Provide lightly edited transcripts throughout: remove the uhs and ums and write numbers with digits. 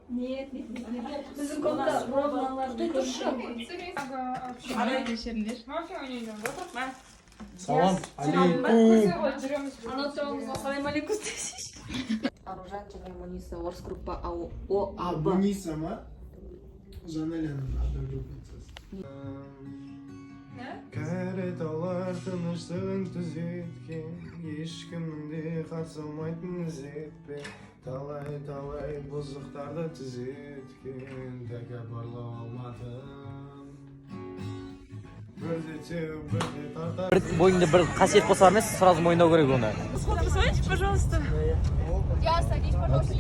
Нет, нет, нет. Bizim konuda Roma'lar duyduruyor. Мафия oynuyor. Салам алейкум. Анатолий, салам алейкум. Аружан және Муниса оргруппа ОАБ. Муниса ма? Жанелянın одногруппницасы. Кареталар тыныштығын түзеткен, ешкімді қарсы алмайтын ізетпе. Талай бұзықтарды түзеткен, тәкаппарлау алмадым. Бірде теу, бірде тартар. Бойыңда бір қасиет болса емес, сразу мойындау керек оны. Посмотрите, пожалуйста. Я садись, пожалуйста.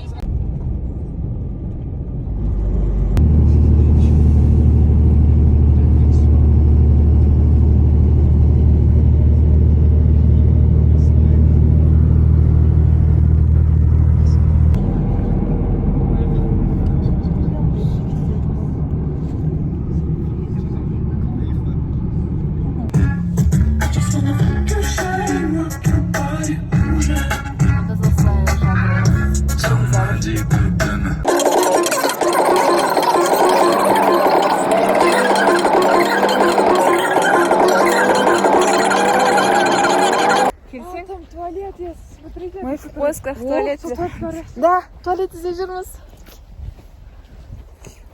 Мы в поисках туалета. Да, туалет здесь жүрміз.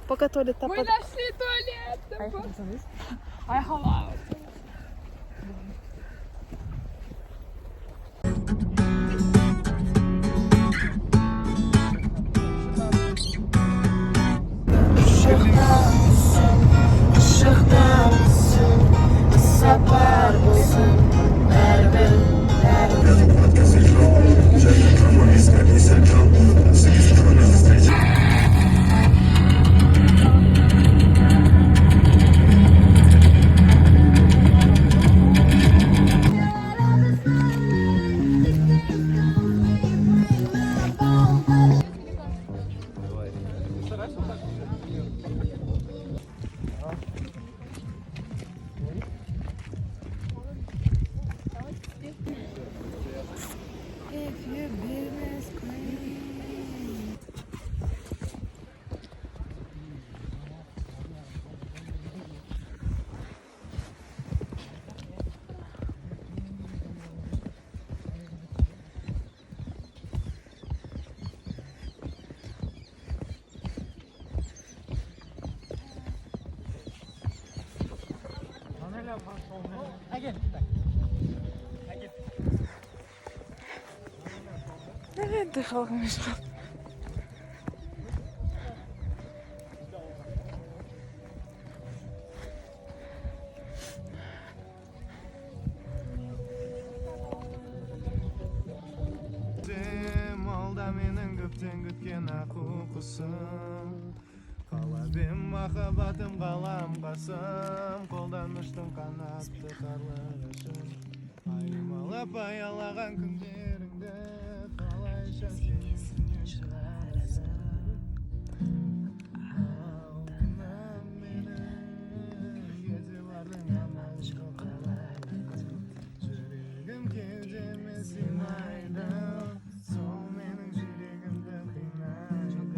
Пока туалет тапады. Мы нашли туалет. Айхала. Evet, de kalkmışlar. Malda menin köpten kütken akukusum. Kalabim makabatım kalam kasım. Koldanmıştım kanattı karlarışım. Aymalap ayalagan günlerinde kalayşa senin yaşarasın. Altından benim gezi vardın aman çok kalaydım. Yüreğim kevceme sinaydım. Son benim yüreğimde kıynaydım.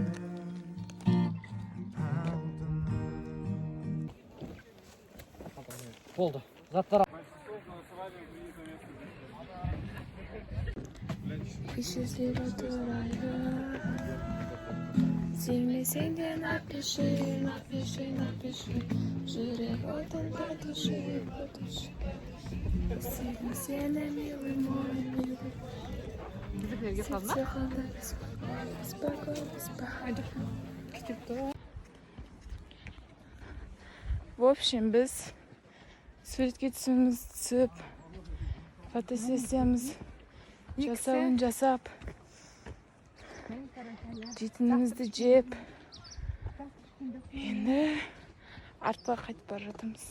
Altından. Болды. Заттар. Счастливо турайда. Сен де напиши. Жүрек отын потуши. Сені милый мой, милый. В общем, біз суретке түсіміз түсіп, фотосессиямыз жасап, жейтінімізді жеп, енді артқа қайтып бара жатырмыз.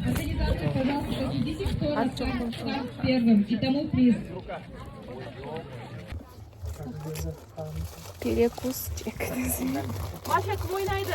Организатор, пожалуйста, идите в сторону, старт первым, и тому приз. Перекусчик. Маша, кому найди?